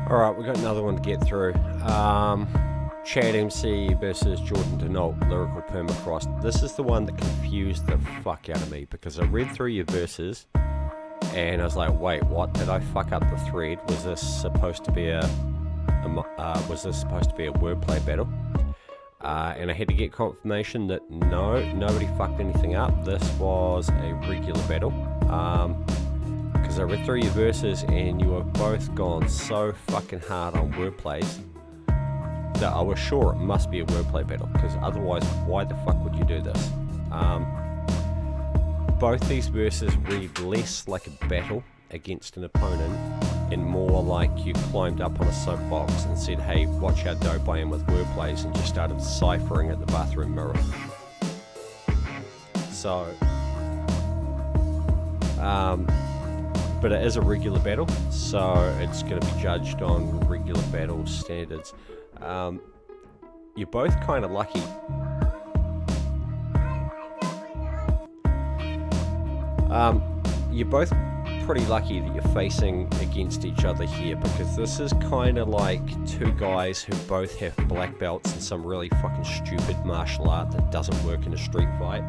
Alright, we've got another one to get through. Chad MC versus Jordan Denault, Lyrical Purmafrost. This is the one that confused the fuck out of me because I read through your verses and I was like, wait, what? Did I fuck up the thread? Was this supposed to be a wordplay battle? And I had to get confirmation that no, nobody fucked anything up. This was a regular battle. Because I read through your verses and you have both gone so fucking hard on wordplays that I was sure it must be a wordplay battle, because otherwise why the fuck would you do this? Both these verses read less like a battle against an opponent and more like you climbed up on a soapbox and said, hey, watch how dope I am with wordplays, and just started ciphering at the bathroom mirror. So but it is a regular battle, so it's going to be judged on regular battle standards. You're both kind of lucky. You're both pretty lucky that you're facing against each other here, because this is kind of like two guys who both have black belts in some really fucking stupid martial art that doesn't work in a street fight.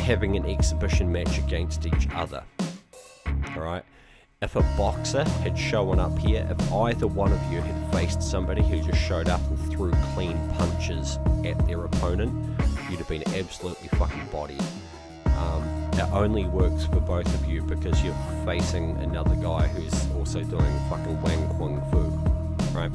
Having an exhibition match against each other. Alright? If a boxer had shown up here, if either one of you had faced somebody who just showed up and threw clean punches at their opponent, you'd have been absolutely fucking bodied. It only works for both of you because you're facing another guy who's also doing fucking Wang Kung Fu. Right?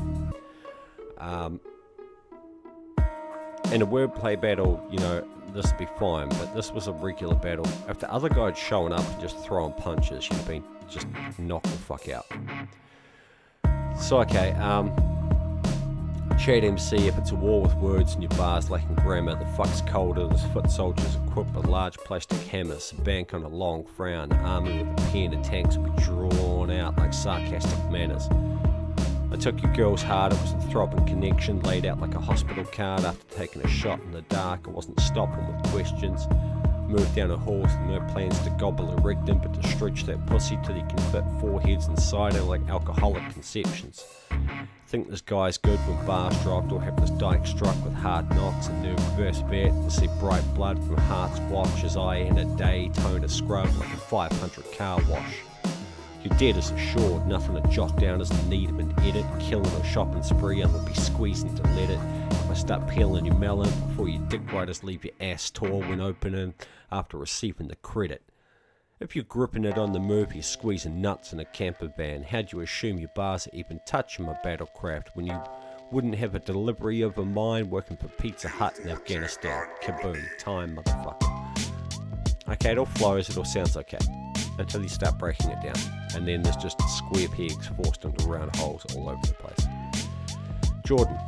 In a wordplay battle, you know, this would be fine, but this was a regular battle. If the other guy had shown up and just throwing punches, you'd have been just knocked the fuck out. So, okay, Chad MC, if it's a war with words and your bars lacking grammar, the fuck's colder, there's foot soldiers equipped with large plastic hammers, a bank on a long frown, an army with a pen and tanks will be drawn out like sarcastic manners. I took your girl's heart, it was a throbbing connection, laid out like a hospital card after taking a shot in the dark. I wasn't stopping with questions. Moved down a horse with no plans to gobble a rigdom, but to stretch that pussy till you can fit four heads inside her like alcoholic conceptions. Think this guy's good when bars dropped, or have this dyke struck with hard knocks and nerve burst vet, to see bright blood from heart's watch as I in a day tone a scrub like a 500 car wash. Your debt is assured, nothing to jot down as the need of an edit. Killing a shopping spree, I'm gonna be squeezing to let it. If I start peeling your melon before your dick riders leave your ass tall when opening after receiving the credit. If you're gripping it on the move, you're squeezing nuts in a camper van. How'd you assume your bars are even touching my battlecraft when you wouldn't have a delivery of a mine working for Pizza Hut in Afghanistan? Kaboom, time, motherfucker. Okay, it all flows, it all sounds okay, until you start breaking it down, and then there's just square pegs forced into round holes all over the place. Jordan,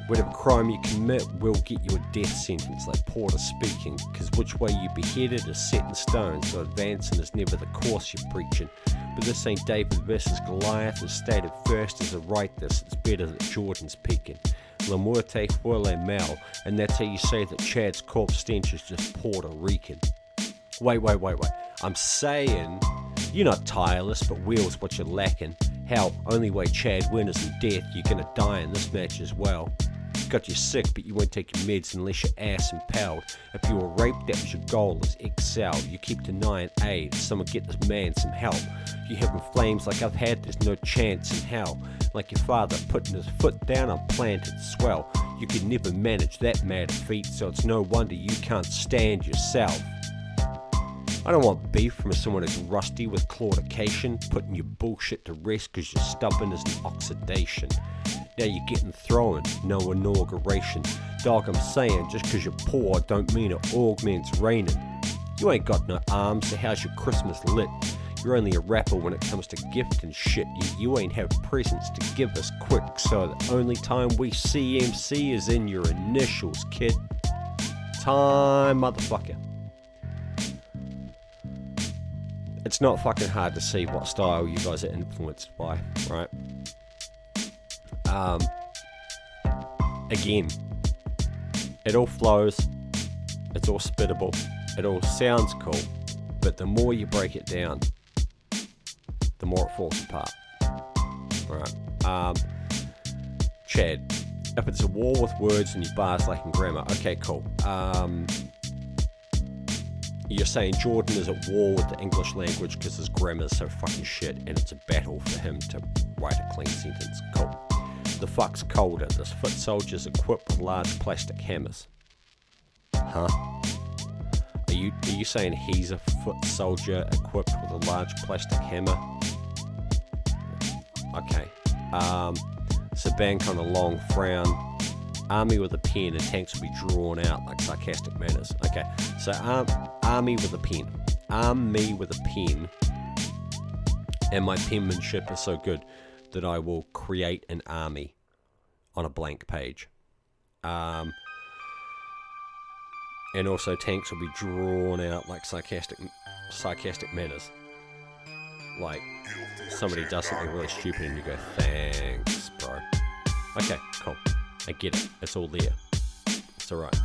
whatever crime you commit will get you a death sentence, like Porter speaking, because which way you beheaded is set in stone, so advancing is never the course you're preaching. But this ain't David versus Goliath, as stated first as I write this, it's better that Jordan's peeking. La muerte fue la mal, and that's how you say that Chad's corpse stench is just Puerto Rican. Wait. I'm saying, you're not tireless, but will's what you're lacking. Hell, only way Chad wins is in death, you're gonna die in this match as well. Got you sick, but you won't take your meds unless your ass impaled. If you were raped, that was your goal, is excel. You keep denying aid, someone get this man some help. You having flames like I've had, there's no chance in hell. Like your father putting his foot down on planted swell. You could never manage that mad feat, so it's no wonder you can't stand yourself. I don't want beef from someone who's rusty with claudication, putting your bullshit to rest cause you're stubborn as an oxidation. Now you're getting thrown, no inauguration. Dog, I'm saying, just cause you're poor don't mean it augments raining. You ain't got no arms, so how's your Christmas lit? You're only a rapper when it comes to gift and shit, yet you ain't have presents to give us quick, so the only time we see MC is in your initials, kid. Time, motherfucker. It's not fucking hard to see what style you guys are influenced by, right? Again, it all flows, it's all spittable, it all sounds cool, but the more you break it down, more it falls apart. Alright. Chad, if it's a war with words and you bars lacking grammar, okay, cool. You're saying Jordan is at war with the English language because his grammar is so fucking shit and it's a battle for him to write a clean sentence. Cool. The fuck's colder. This foot soldier's equipped with large plastic hammers. Huh? Are you saying he's a foot soldier equipped with a large plastic hammer? Okay. Sabank on a long frown. Army with a pen and tanks will be drawn out like sarcastic manners. Okay, so army with a pen. Arm me with a pen. And my penmanship is so good that I will create an army on a blank page. And also tanks will be drawn out like sarcastic manners. Like somebody does something really stupid and you go, thanks, bro. Okay, cool. I get it. It's all there. It's alright.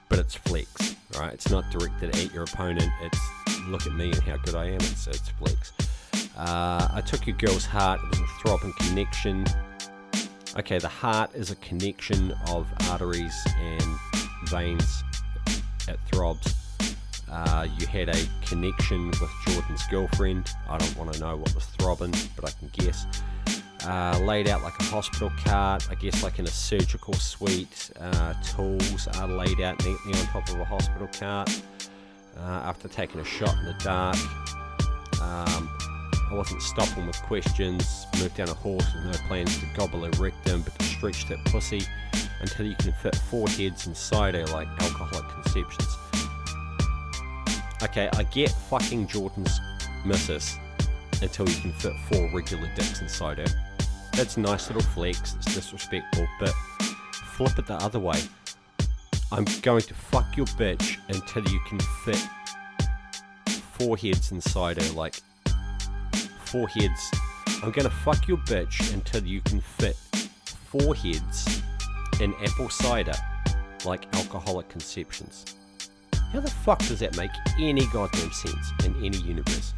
But it's flex, right? It's not directed at your opponent. It's look at me and how good I am. It's flex. I took your girl's heart. It was a throbbing connection. Okay, the heart is a connection of arteries and veins. It throbs. You had a connection with Jordan's girlfriend. I don't want to know what was throbbing, but I can guess. Laid out like a hospital cart, I guess like in a surgical suite. Tools are laid out neatly on top of a hospital cart. After taking a shot in the dark, I wasn't stopping with questions. Moved down a horse with no plans to gobble a rectum, but to stretch that pussy until you can fit 4 heads inside her like alcoholic conceptions. Okay, I get fucking Jordan's missus until you can fit 4 regular dicks inside her. That's a nice little flex, it's disrespectful, but flip it the other way. I'm going to fuck your bitch until you can fit 4 heads inside her, like 4 heads. I'm gonna fuck your bitch until you can fit 4 heads in apple cider, like alcoholic conceptions. How the fuck does that make any goddamn sense in any universe?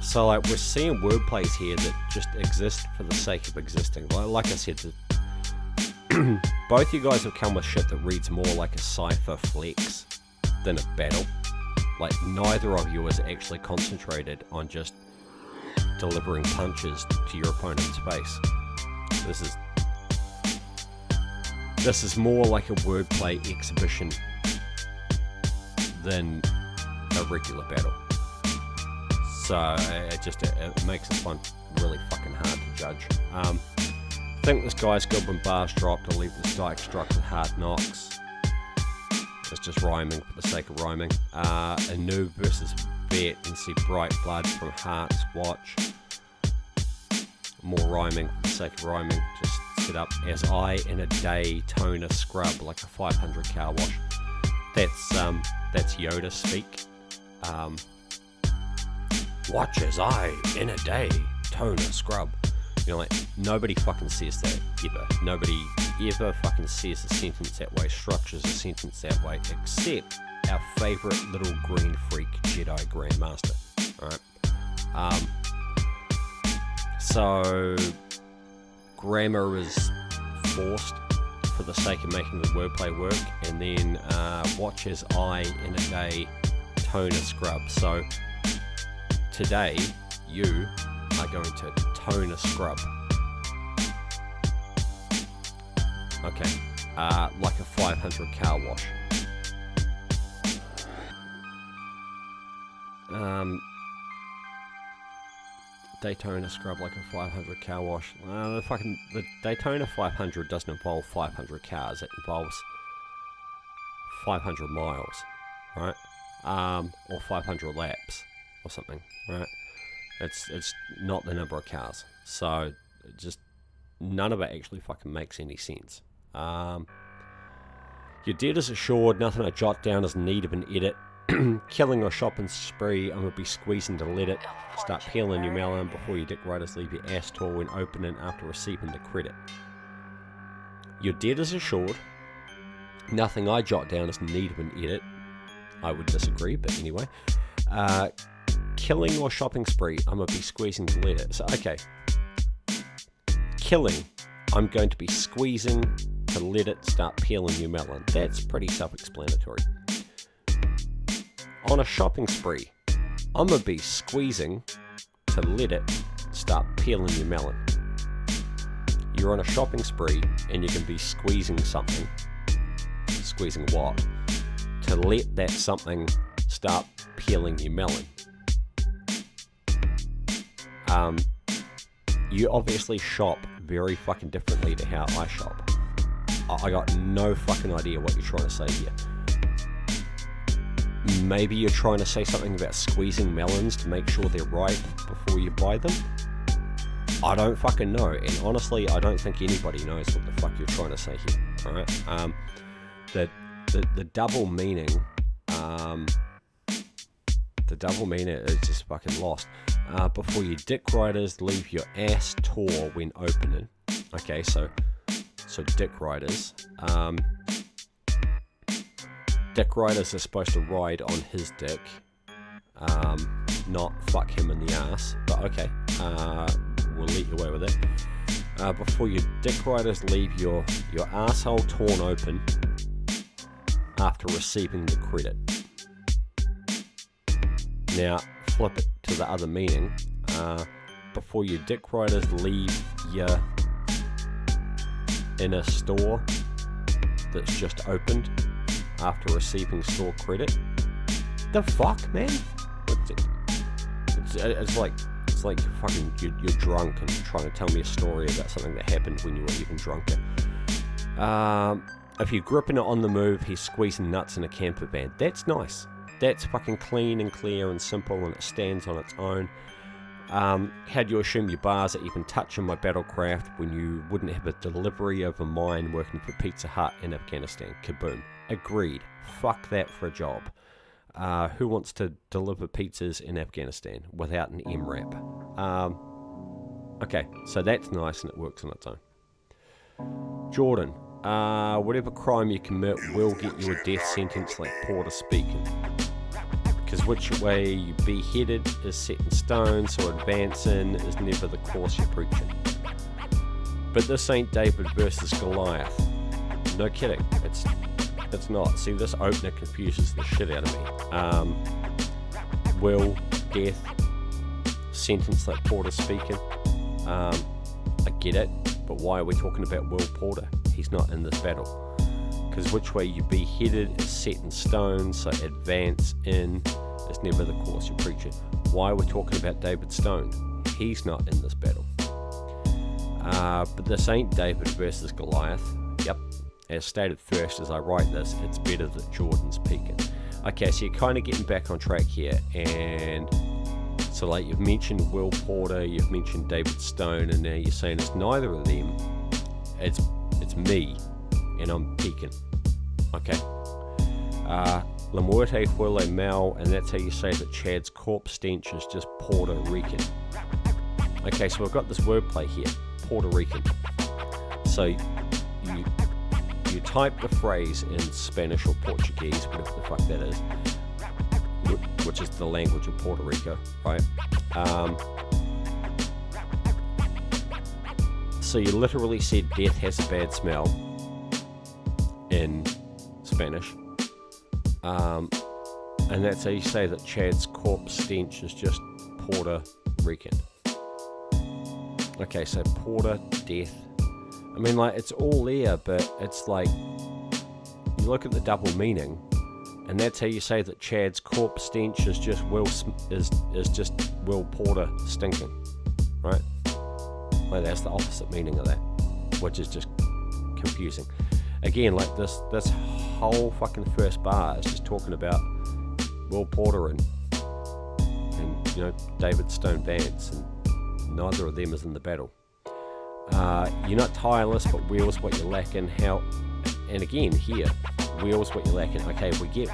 So like we're seeing wordplays here that just exist for the sake of existing. Like I said, both you guys have come with shit that reads more like a cipher flex than a battle. Like neither of you is actually concentrated on just delivering punches to your opponent's face. This is more like a wordplay exhibition than a regular battle. So it makes this one really fucking hard to judge. I think this guy's goblin bars dropped. I'll leave this dyke struck with hard knocks. It's just rhyming for the sake of rhyming. A noob versus vet and see bright blood from heart's watch. More rhyming for the sake of rhyming. Just set up as I in a day tone a scrub like a 500 car wash. That's Yoda speak. Watch as I, in a day, tone a scrub. You know, like, nobody fucking says that, ever. Nobody ever fucking says a sentence that way, structures a sentence that way, except our favourite little green freak Jedi Grandmaster. Alright? So, grammar is forced for the sake of making the wordplay work, and then watch as I, in a day, tone a scrub. So, today, you are going to tone a scrub. Okay, like a 500 car wash. Daytona scrub like a 500 car wash. The Daytona 500 doesn't involve 500 cars. It involves 500 miles, right? Or 500 laps or something, right? It's not the number of cars. So just none of it actually fucking makes any sense. Your debt is assured. Nothing I jot down is in need of an edit. Killing or shopping spree. I'm gonna be squeezing to let it. Start peeling your melon before your dick riders leave your ass tall when opening after receiving the credit. Your debt is assured. Nothing I jot down is in need of an edit. I would disagree, but anyway. Killing or shopping spree, I'm going to be squeezing to let it. So, okay. Killing, I'm going to be squeezing to let it start peeling your melon. That's pretty self-explanatory. On a shopping spree, I'm going to be squeezing to let it start peeling your melon. You're on a shopping spree and you can be squeezing something. Squeezing what? To let that something start peeling your melon. You obviously shop very fucking differently to how I shop. I got no fucking idea what you're trying to say here. Maybe you're trying to say something about squeezing melons to make sure they're ripe before you buy them. I don't fucking know, and honestly, I don't think anybody knows what the fuck you're trying to say here. All right, the double meaning, is just fucking lost. Before your dick riders leave your ass tore when opening. Okay, so dick riders. Dick riders are supposed to ride on his dick, not fuck him in the ass. But okay, we'll let you away with it. Before your dick riders leave your asshole torn open after receiving the credit. Now flip it to the other meaning. Before your dick riders leave you in a store that's just opened after receiving store credit. The fuck, man? It's like fucking you're drunk and trying to tell me a story about something that happened when you were even drunker. If you're gripping it on the move, he's squeezing nuts in a camper van. That's nice. That's fucking clean and clear and simple, and it stands on its own. How do you assume your bars are even touching my battlecraft when you wouldn't have a delivery of a mine working for Pizza Hut in Afghanistan? Kaboom. Agreed. Fuck that for a job. Who wants to deliver pizzas in Afghanistan without an MRAP? Okay, so that's nice and it works on its own. Jordan, whatever crime you commit will get you a death sentence like Porter speaking. Because which way you be headed is set in stone, so advancing is never the course you're preaching. But this ain't David versus Goliath. No kidding, it's not. See, this opener confuses the shit out of me. Will, death, sentence like Porter speaking. I get it, but why are we talking about Will Porter? He's not in this battle. Because which way you be headed is set in stone, so advance in is never the course you're preaching. Why are we talking about David Stone? He's not in this battle. But this ain't David versus Goliath. Yep, as stated first as I write this, it's better that Jordan's peaking. Okay, so you're kind of getting back on track here, and so like you've mentioned Will Porter, you've mentioned David Stone, and now you're saying it's neither of them. It's me, and I'm peaking. Okay. La Muerte Huele Mal, and that's how you say that Chad's corpse stench is just Puerto Rican. Okay, so we've got this wordplay here, Puerto Rican. So you type the phrase in Spanish or Portuguese, whatever the fuck that is, which is the language of Puerto Rico, right? So you literally said death has a bad smell in Spanish, and that's how you say that Chad's corpse stench is just Puerto Rican. Okay, so Porter, death. I mean, like, it's all there, but it's like you look at the double meaning, and that's how you say that Chad's corpse stench is just Will Porter stinking, right? Like, that's the opposite meaning of that, which is just confusing. Again, like this whole fucking first bar is just talking about Will Porter and you know, David Stone Vance, and neither of them is in the battle. You're not tireless, but wheels what you're lacking. How? And again, here, wheels what you're lacking. Okay, we get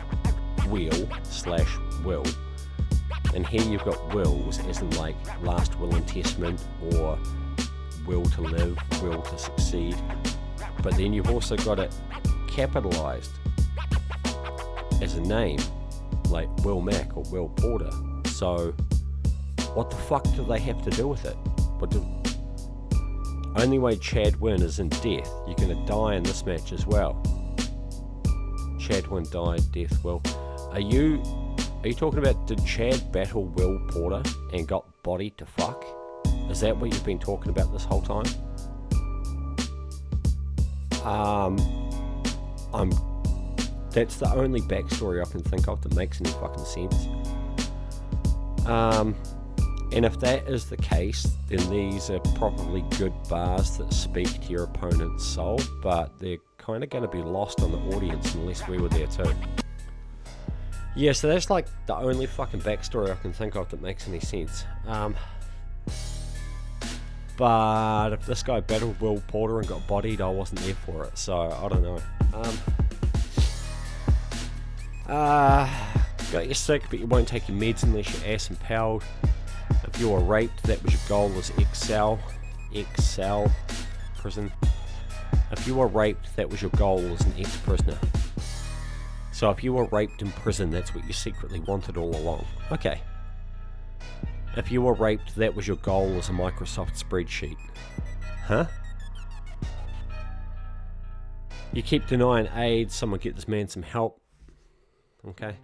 wheel/will, and here you've got wills as in like last will and testament, or will to live, will to succeed. But then you've also got it capitalized as a name, like Will Mack or Will Porter. So what the fuck do they have to do with it? Only way Chad win is in death. You're gonna die in this match as well. Chad win, died, death, Will. Are you talking about, did Chad battle Will Porter and got bodied to fuck? Is that what you've been talking about this whole time? That's the only backstory I can think of that makes any fucking sense. And if that is the case, then these are probably good bars that speak to your opponent's soul, but they're kind of going to be lost on the audience unless we were there too. Yeah, so that's like the only fucking backstory I can think of that makes any sense. But if this guy battled Will Porter and got bodied, I wasn't there for it, so I don't know. Got you sick, but you won't take your meds unless you're ass impaled. If you were raped, that was your goal, was Excel prison. If you were raped, that was your goal, as an ex-prisoner. So if you were raped in prison, that's what you secretly wanted all along. Okay. If you were raped, that was your goal, as a Microsoft spreadsheet. Huh? You keep denying AIDS, someone get this man some help. Okay.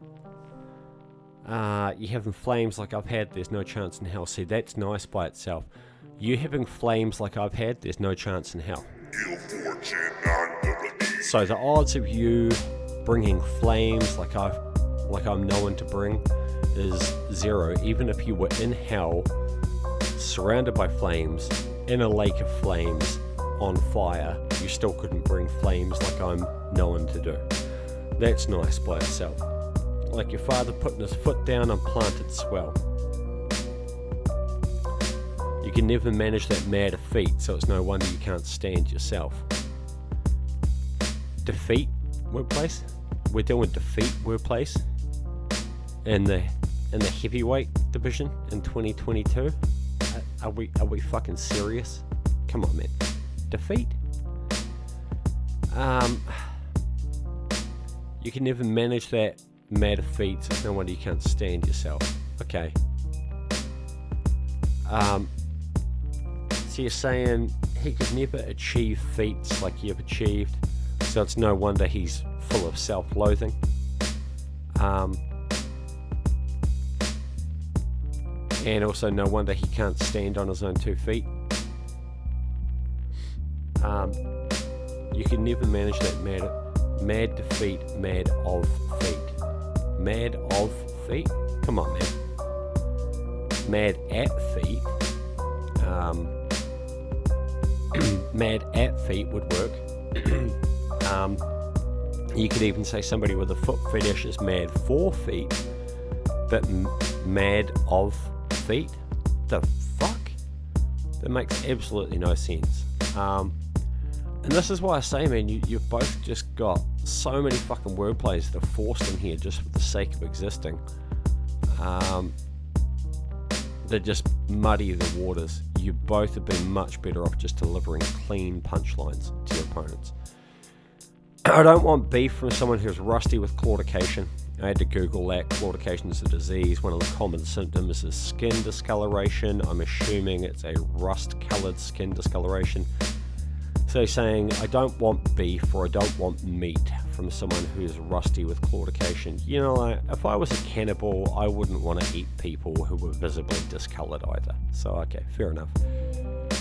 You having flames like I've had, there's no chance in hell. See, that's nice by itself. You having flames like I've had, there's no chance in hell. So the odds of you bringing flames like I'm known to bring is 0. Even if you were in hell, surrounded by flames, in a lake of flames, on fire, you still couldn't bring flames like I'm known to do. That's nice by itself. Like your father putting his foot down on planted swell. You can never manage that mad defeat, so it's no wonder you can't stand yourself. Defeat workplace? We're doing defeat workplace in the heavyweight division in 2022. Are we fucking serious? Come on, man. Defeat? You can never manage that mad defeat, so no wonder you can't stand yourself. Okay. So you're saying he could never achieve feats like you've achieved, so it's no wonder he's full of self-loathing. And also no wonder he can't stand on his own 2 feet. You can never manage that mad defeat, mad of feet. Mad of feet? Come on, man. Mad at feet. Mad at feet would work. You could even say somebody with a foot fetish is mad for feet, but mad of feet? The fuck? That makes absolutely no sense. And this is why I say, man, you've both just got so many fucking wordplays that are forced in here just for the sake of existing. They just muddy the waters. You both have been much better off just delivering clean punchlines to your opponents. I don't want beef from someone who's rusty with claudication. I had to Google that. Claudication is a disease. One of the common symptoms is skin discoloration. I'm assuming it's a rust-coloured skin discoloration. So saying, I don't want beef or I don't want meat from someone who's rusty with claudication. You know, like, if I was a cannibal, I wouldn't want to eat people who were visibly discoloured either. So, okay, fair enough.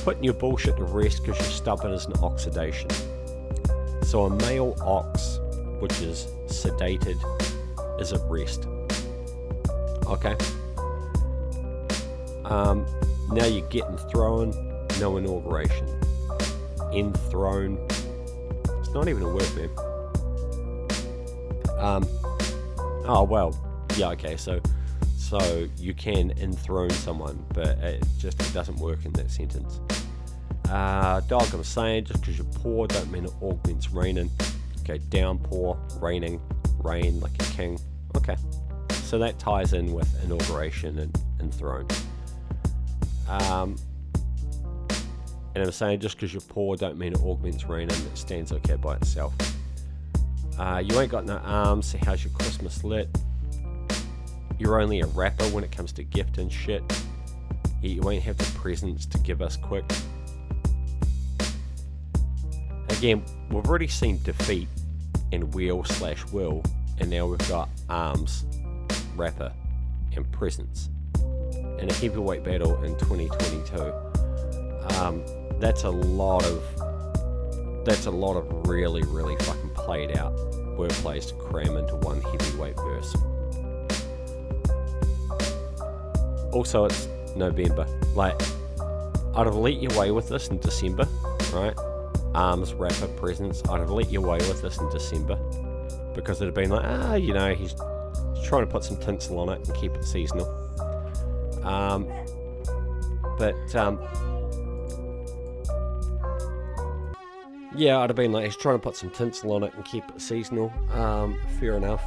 Putting your bullshit to rest because you're stubborn is an oxidation. So a male ox, which is sedated, is at rest. Okay. Now you're getting thrown, no inauguration. Enthroned. It's not even a word, man. Oh well, yeah, okay. So you can enthrone someone, but it doesn't work in that sentence. Dog, I'm saying, just because you're poor don't mean it augments raining. Okay, downpour, raining, rain like a king. Okay, so that ties in with inauguration and enthroned. And I'm saying just because you're poor don't mean it augments raining. It stands okay by itself. You ain't got no arms, so how's your Christmas lit? you're only a rapper when it comes to gift and shit. You won't have the presents to give us quick. Again, we've already seen defeat and Wheel/Will, and now we've got Arms, Rapper, and Presents in a heavyweight battle in 2022. That's a lot of really, really fucking played out wordplays to cram into one heavyweight verse. Also, it's November. Like, I'd have let you away with this in December, right? Arms, Rapper, Presents. I'd have let you away with this in December because it'd have been like, he's trying to put some tinsel on it and keep it seasonal. Yeah, I'd have been like, he's trying to put some tinsel on it and keep it seasonal. Fair enough.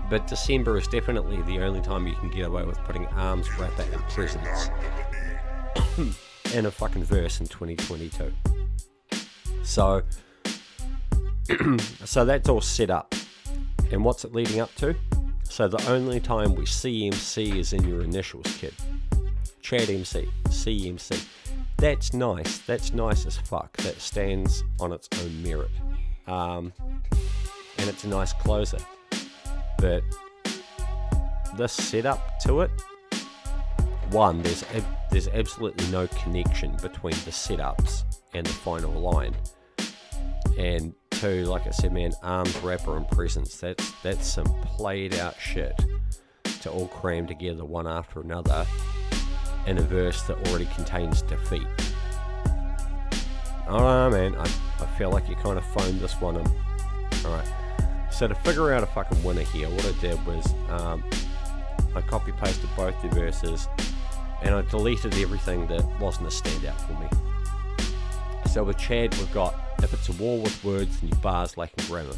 But December is definitely the only time you can get away with putting Arms, Rapper, and Presents in a fucking verse in 2022. So that's all set up. And what's it leading up to? So the only time we see MC is in your initials, kid. Chad MC, CMC. That's nice. That's nice as fuck. That stands on its own merit. And it's a nice closer. But this setup to it, one, there's absolutely no connection between the setups and the final line. And two, like I said, man, Arms, Rapper, and Presents, that's some played out shit to all cram together one after another in a verse that already contains defeat. I don't know, man. I feel like you kind of phoned this one in. Alright. So to figure out a fucking winner here, what I did was I copy pasted both the verses and I deleted everything that wasn't a standout for me. So with Chad, we've got, if it's a war with words, then your bars lacking grammar.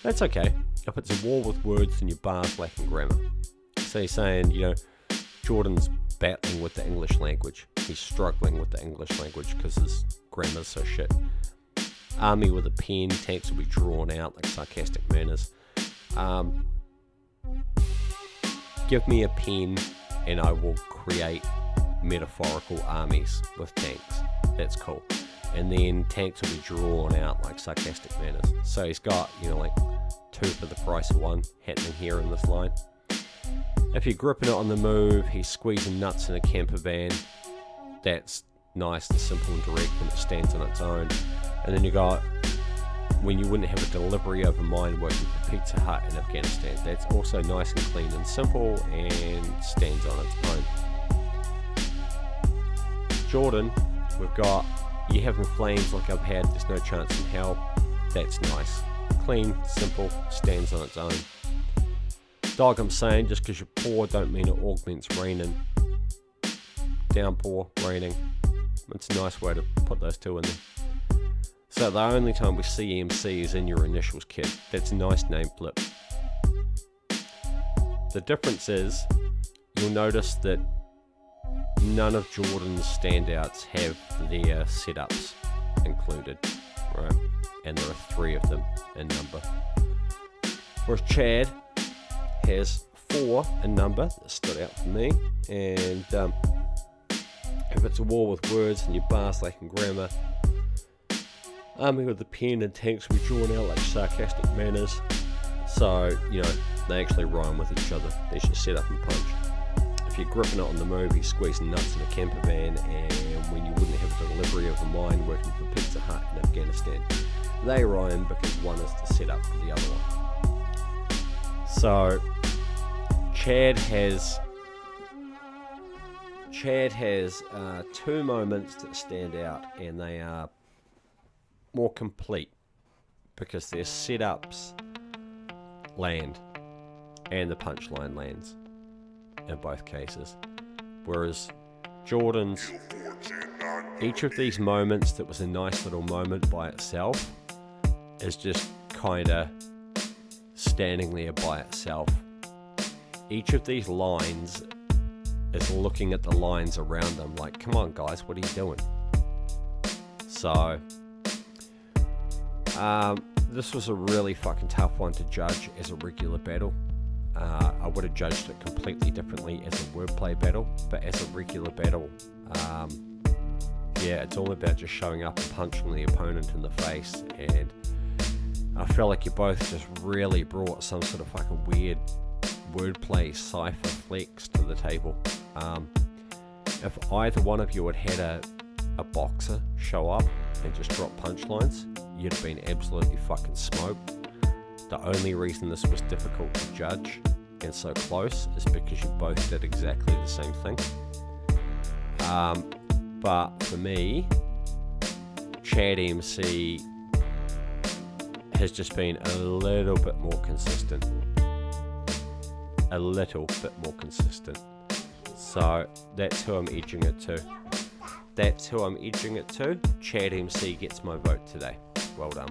That's okay. If it's a war with words, then your bars lacking grammar. So he's saying, Jordan's battling with the English language. He's struggling with the English language because his grammar's so shit. Army with a pen, tanks will be drawn out like sarcastic manners. Give me a pen and I will create metaphorical armies with tanks. That's cool. And then tanks will be drawn out like sarcastic manners. So he's got, like 2 for the price of 1 happening here in this line. If you're gripping it on the move, he's squeezing nuts in a camper van. That's nice and simple and direct and it stands on its own. And then you got, when you wouldn't have a delivery over mine working for Pizza Hut in Afghanistan. That's also nice and clean and simple and stands on its own. Jordan, we've got, you having flames like I've had, there's no chance in hell. That's nice. Clean, simple, stands on its own. Dog, I'm saying, just because you're poor don't mean it augments raining. Downpour, raining. It's a nice way to put those two in there. So the only time we see MC is in your initials, kid. That's a nice name flip. The difference is, you'll notice that none of Jordan's standouts have their setups included, right? And there are 3 of them in number. Whereas Chad has 4 in number that stood out for me. And if it's a war with words and your bars lacking grammar, Army with the pen and tanks will be drawn out like sarcastic manners. So, they actually rhyme with each other. They should set up and punch. If you're gripping it on the move, he's squeezing nuts in a camper van, and when you wouldn't have a delivery of a mine working for Pizza Hut in Afghanistan. They rhyme because one is the setup for the other one. So, Chad has 2 moments that stand out, and they are more complete because their setups land and the punchline lands in both cases. Whereas Jordan's, each of these moments that was a nice little moment by itself is just kinda standing there by itself. Each of these lines is looking at the lines around them like, come on guys, what are you doing? So This was a really fucking tough one to judge as a regular battle. I would have judged it completely differently as a wordplay battle, but as a regular battle, yeah, it's all about just showing up and punching the opponent in the face, and I feel like you both just really brought some sort of fucking weird wordplay cipher flex to the table. If either one of you had had a boxer show up and just drop punchlines, you'd have been absolutely fucking smoked. The only reason this was difficult to judge and so close is because you both did exactly the same thing. But for me, Chad MC has just been a little bit more consistent. A little bit more consistent. So that's who I'm edging it to. That's who I'm edging it to. Chad MC gets my vote today. Well done.